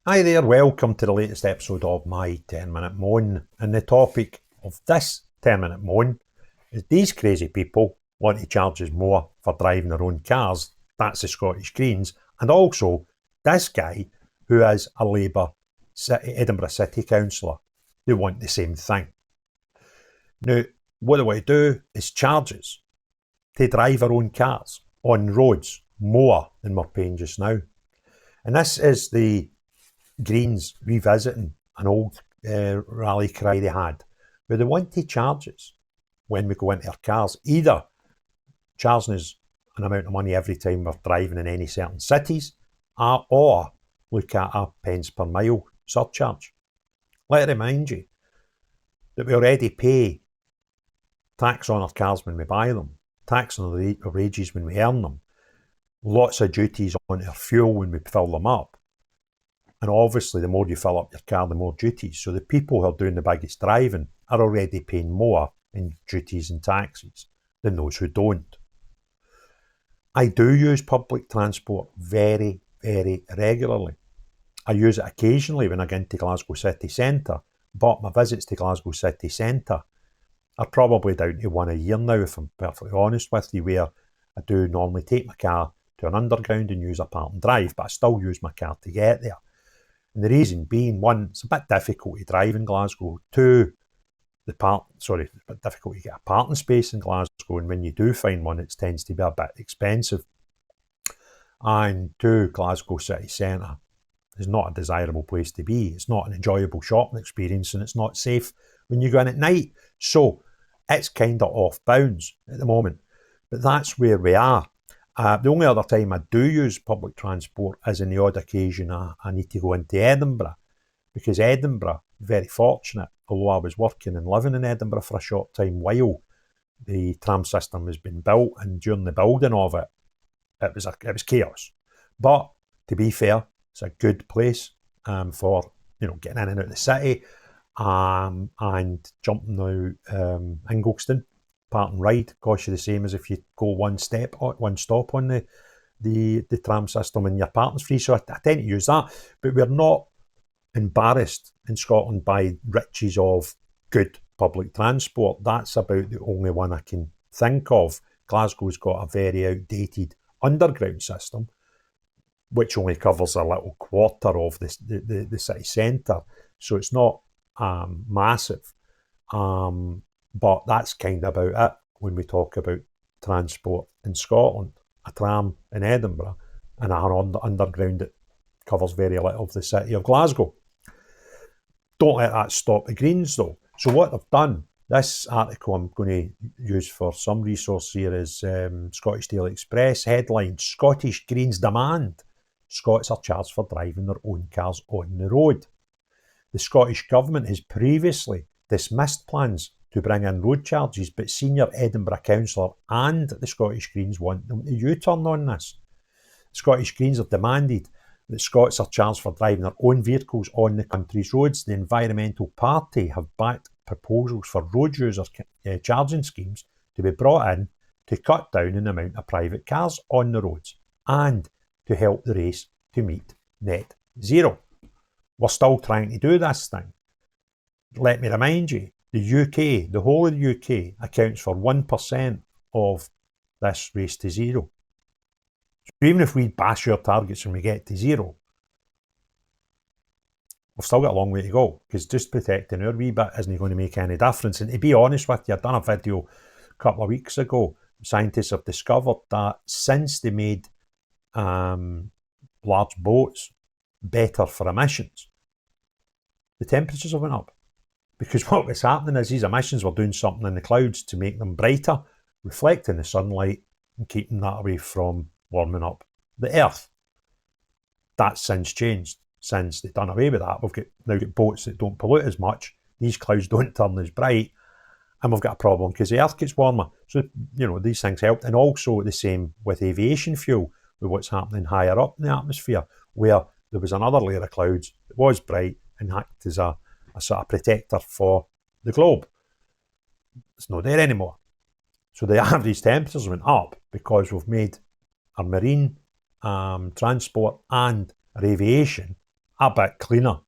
Hi there, welcome to the latest episode of my 10-minute moan. And the topic of this 10-minute moan is these crazy people want to charge us more for driving their own cars. That's the Scottish Greens. And also this guy who is a Labour Edinburgh City councillor. They want the same thing. Now, what they want to do is charge us to drive our own cars on roads more than we're paying just now. And this is the Greens revisiting an old rally cry they had, where they want to charge us when we go into our cars, either charging us an amount of money every time we're driving in any certain cities, or look at a pence per mile surcharge. Let me remind you that we already pay tax on our cars when we buy them, tax on our wages when we earn them, lots of duties on our fuel when we fill them up. And obviously, the more you fill up your car, the more duties. So the people who are doing the biggest driving are already paying more in duties and taxes than those who don't. I do use public transport very, very regularly. I use it occasionally when I get into Glasgow city centre, but my visits to Glasgow city centre are probably down to one a year now, if I'm perfectly honest with you, where I do normally take my car to an underground and use a park and drive, but I still use my car to get there. And the reason being, one, it's a bit difficult to drive in Glasgow. Two, it's a bit difficult to get a parking space in Glasgow, and when you do find one, it tends to be a bit expensive. And two, Glasgow city centre is not a desirable place to be. It's not an enjoyable shopping experience, and it's not safe when you go in at night. So it's kind of off bounds at the moment. But that's where we are. The only other time I do use public transport is in the odd occasion I need to go into Edinburgh, because Edinburgh, very fortunate, although I was working and living in Edinburgh for a short time while the tram system has been built, and during the building of it, it was chaos. But to be fair, it's a good place for getting in and out of the city, and jumping out Ingolston. Park and ride costs you the same as if you go one stop on the tram system, and your parking's free. So I tend to use that. But we're not embarrassed in Scotland by riches of good public transport. That's about the only one I can think of. Glasgow's got a very outdated underground system, which only covers a little quarter of the city centre. So it's not massive. But that's kind of about it when we talk about transport in Scotland. A tram in Edinburgh and an underground that covers very little of the city of Glasgow. Don't let that stop the Greens though. So what they've done, this article I'm going to use for some resource here is Scottish Daily Express headline: Scottish Greens demand Scots are charged for driving their own cars on the road. The Scottish Government has previously dismissed plans to bring in road charges, but senior Edinburgh councillor and the Scottish Greens want them to U-turn on this. The Scottish Greens have demanded that Scots are charged for driving their own vehicles on the country's roads. The Environmental Party have backed proposals for road users charging schemes to be brought in to cut down on the amount of private cars on the roads and to help the race to meet net zero. We're still trying to do this thing. Let me remind you, the UK, the whole of the UK, accounts for 1% of this race to zero. So even if we bash our targets when we get to zero, we've still got a long way to go, because just protecting our wee bit isn't going to make any difference. And to be honest with you, I've done a video a couple of weeks ago. Scientists have discovered that since they made large boats better for emissions, the temperatures have went up. Because what was happening is these emissions were doing something in the clouds to make them brighter, reflecting the sunlight and keeping that away from warming up the earth. That's since changed. Since they've done away with that, we've now got boats that don't pollute as much, these clouds don't turn as bright, and we've got a problem because the earth gets warmer. So, these things helped. And also the same with aviation fuel, with what's happening higher up in the atmosphere, where there was another layer of clouds that was bright and acted as a sort of protector for the globe. It's not there anymore. So the average temperatures went up because we've made our marine transport and our aviation a bit cleaner.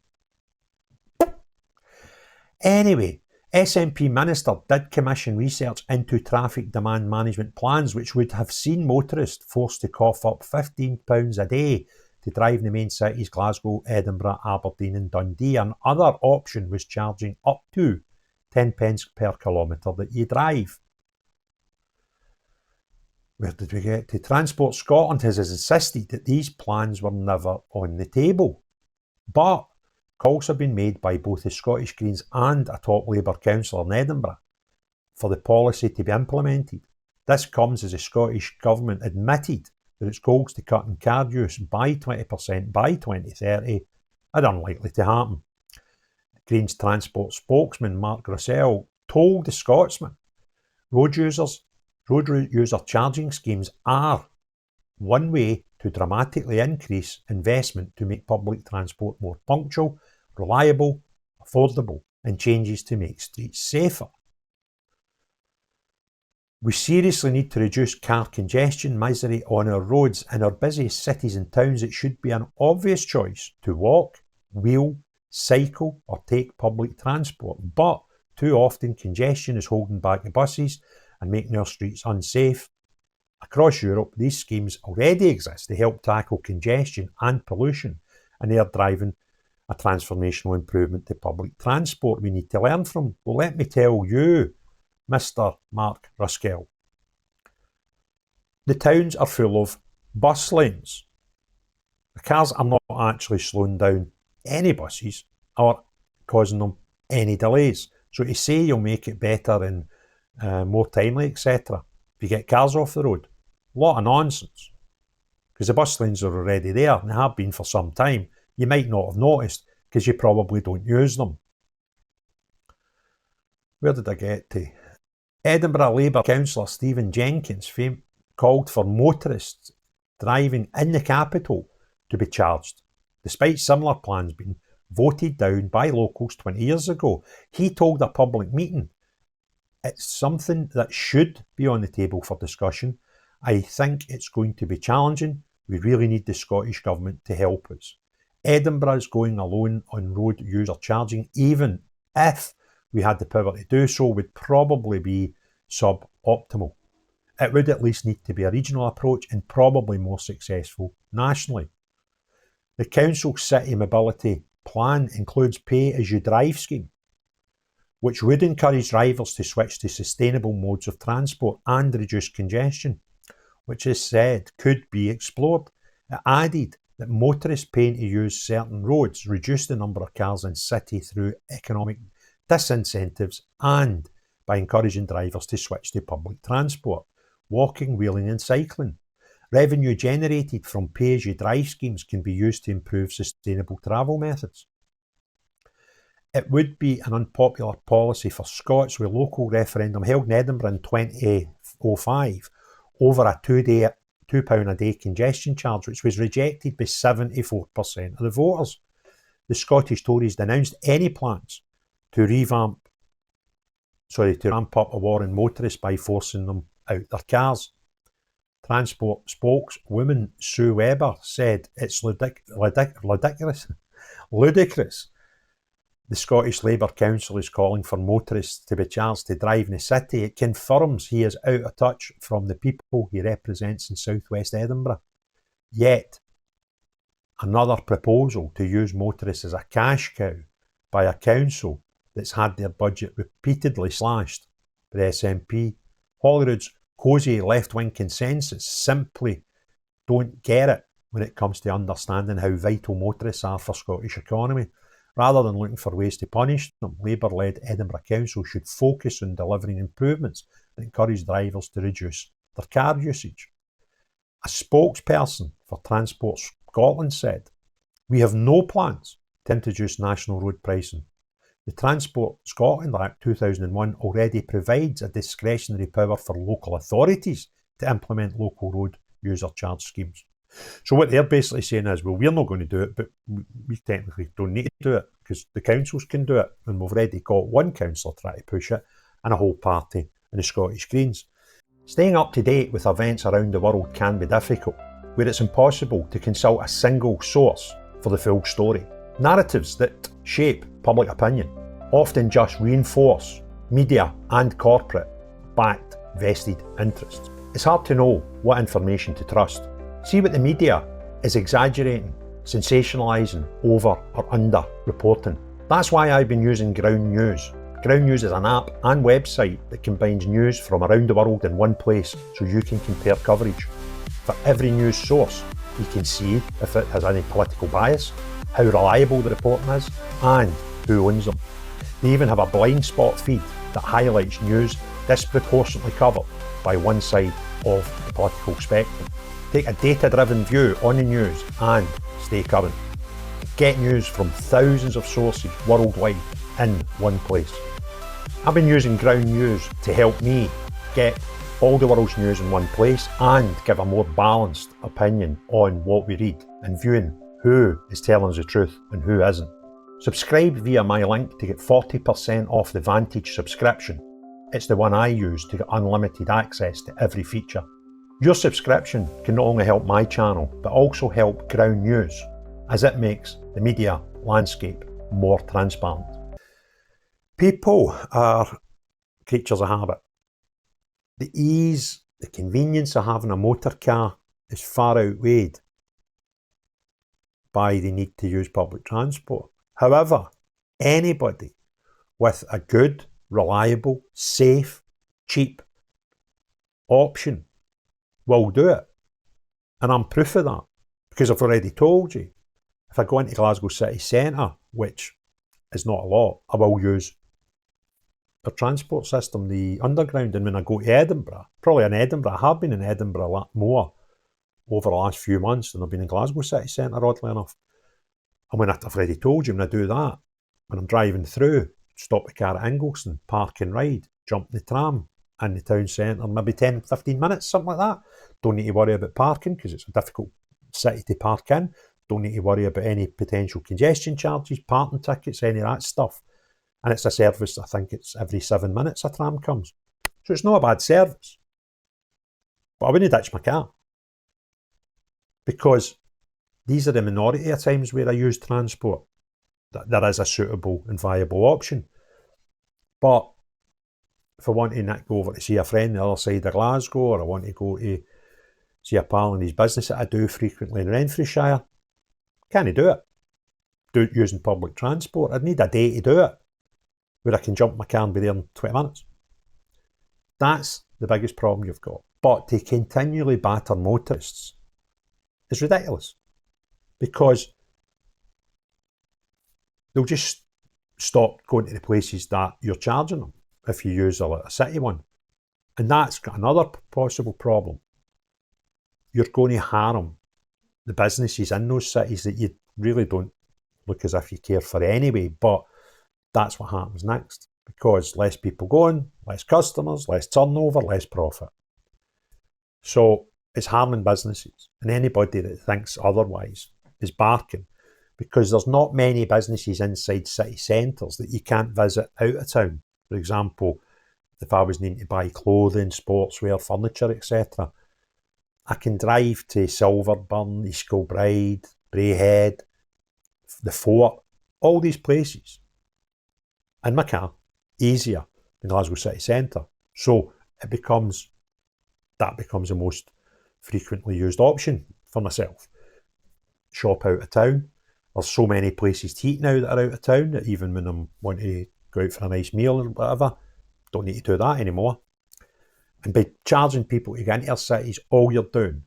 Anyway, SNP Minister did commission research into traffic demand management plans which would have seen motorists forced to cough up £15 a day to drive in the main cities Glasgow, Edinburgh, Aberdeen and Dundee. Another option was charging up to 10 pence per kilometre that you drive. Where did we get to? Transport Scotland has insisted that these plans were never on the table. But calls have been made by both the Scottish Greens and a top Labour councillor in Edinburgh for the policy to be implemented. This comes as the Scottish Government admitted that its goals to cut in car use by 20% by 2030 are unlikely to happen. Greens Transport spokesman Mark Russell told the Scotsman road user charging schemes are one way to dramatically increase investment to make public transport more punctual, reliable, affordable, and changes to make streets safer. We seriously need to reduce car congestion misery on our roads. In our busiest cities and towns, it should be an obvious choice to walk, wheel, cycle, or take public transport. But too often, congestion is holding back the buses and making our streets unsafe. Across Europe, these schemes already exist to help tackle congestion and pollution, and they are driving a transformational improvement to public transport we need to learn from. Well, let me tell you, Mr. Mark Ruskell. The towns are full of bus lanes. The cars are not actually slowing down any buses or causing them any delays. So to say you'll make it better and more timely, etc., if you get cars off the road, a lot of nonsense. Because the bus lanes are already there and have been for some time. You might not have noticed because you probably don't use them. Where did I get to? Edinburgh Labour councillor Stephen Jenkins called for motorists driving in the capital to be charged, despite similar plans being voted down by locals 20 years ago. He told a public meeting, it's something that should be on the table for discussion. I think it's going to be challenging. We really need the Scottish Government to help us. Edinburgh's going alone on road user charging, even if we had the power to do so, would probably be suboptimal. It would at least need to be a regional approach and probably more successful nationally. The Council City Mobility Plan includes Pay As You Drive scheme, which would encourage drivers to switch to sustainable modes of transport and reduce congestion, which is said could be explored. It added that motorists paying to use certain roads reduce the number of cars in city through economic disincentives and by encouraging drivers to switch to public transport, walking, wheeling and cycling. Revenue generated from pay-as-you-drive schemes can be used to improve sustainable travel methods. It would be an unpopular policy for Scots with a local referendum held in Edinburgh in 2005 over a £2 a day congestion charge, which was rejected by 74% of the voters. The Scottish Tories denounced any plans to ramp up a war on motorists by forcing them out their cars. Transport spokeswoman Sue Webber said it's ludicrous. The Scottish Labour Council is calling for motorists to be charged to drive in the city. It confirms he is out of touch from the people he represents in southwest Edinburgh. Yet, another proposal to use motorists as a cash cow by a council that's had their budget repeatedly slashed by the SNP. Holyrood's cosy left-wing consensus simply don't get it when it comes to understanding how vital motorists are for Scottish economy. Rather than looking for ways to punish them, Labour-led Edinburgh Council should focus on delivering improvements that encourage drivers to reduce their car usage. A spokesperson for Transport Scotland said, "We have no plans to introduce national road pricing. The Transport Scotland Act 2001 already provides a discretionary power for local authorities to implement local road user charge schemes." So what they're basically saying is, well, we're not going to do it, but we technically don't need to do it because the councils can do it, and we've already got one councillor trying to push it and a whole party in the Scottish Greens. Staying up to date with events around the world can be difficult, where it's impossible to consult a single source for the full story. Narratives that shape public opinion often just reinforce media and corporate-backed vested interests. It's hard to know what information to trust. See what the media is exaggerating, sensationalising, over or under reporting. That's why I've been using Ground News. Ground News is an app and website that combines news from around the world in one place so you can compare coverage. For every news source, you can see if it has any political bias, how reliable the reporting is, and who owns them. They even have a blind spot feed that highlights news disproportionately covered by one side of the political spectrum. Take a data-driven view on the news and stay current. Get news from thousands of sources worldwide in one place. I've been using Ground News to help me get all the world's news in one place and give a more balanced opinion on what we read and viewing who is telling us the truth and who isn't. Subscribe via my link to get 40% off the Vantage subscription. It's the one I use to get unlimited access to every feature. Your subscription can not only help my channel, but also help Ground News, as it makes the media landscape more transparent. People are creatures of habit. The ease, the convenience of having a motor car is far outweighed by the need to use public transport. However, anybody with a good, reliable, safe, cheap option will do it. And I'm proof of that, because I've already told you, if I go into Glasgow city centre, which is not a lot, I will use the transport system, the underground. And when I go to Edinburgh, probably in Edinburgh, I have been in Edinburgh a lot more over the last few months than I've been in Glasgow city centre, oddly enough. And when I've already told you, when I do that, when I'm driving through, stop the car at Ingleson, park and ride, jump the tram in the town centre, maybe 10, 15 minutes, something like that. Don't need to worry about parking because it's a difficult city to park in. Don't need to worry about any potential congestion charges, parking tickets, any of that stuff. And it's a service, I think it's every 7 minutes a tram comes. So it's not a bad service. But I wouldn't ditch my car, because these are the minority of times where I use transport. There is a suitable and viable option. But if I want to go over to see a friend on the other side of Glasgow, or I want to go to see a pal in his business that I do frequently in Renfrewshire, can't do it. Do it using public transport. I'd need a day to do it, where I can jump my car and be there in 20 minutes. That's the biggest problem you've got. But to continually batter motorists is ridiculous, because they'll just stop going to the places that you're charging them if you use a city one. And that's got another possible problem. You're going to harm the businesses in those cities that you really don't look as if you care for anyway, but that's what happens next, because less people going, less customers, less turnover, less profit. So it's harming businesses, and anybody that thinks otherwise is barking, because there's not many businesses inside city centres that you can't visit out of town. For example, if I was needing to buy clothing, sportswear, furniture, etc., I can drive to Silverburn, East Kilbride, Braehead, the Fort, all these places in my car, easier than Glasgow city centre. So that becomes the most frequently used option for myself. Shop out of town. There's so many places to eat now that are out of town that even when I want to go out for a nice meal or whatever, don't need to do that anymore. And by charging people to get into our cities, all you're doing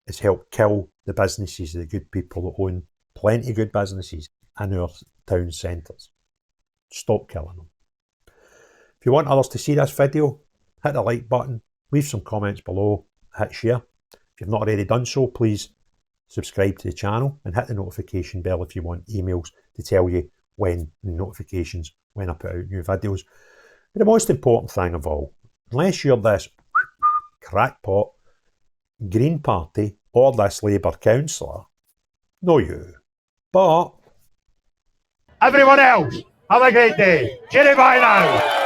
is help kill the businesses, the good people that own plenty of good businesses in our town centres. Stop killing them. If you want others to see this video, hit the like button, leave some comments below, hit share. If you've not already done so, please subscribe to the channel and hit the notification bell if you want emails to tell you when notifications when I put out new videos. But the most important thing of all, unless you're this crackpot, Green Party or this Labour councillor, no you. But everyone else, have a great day. Cheerio, bye now.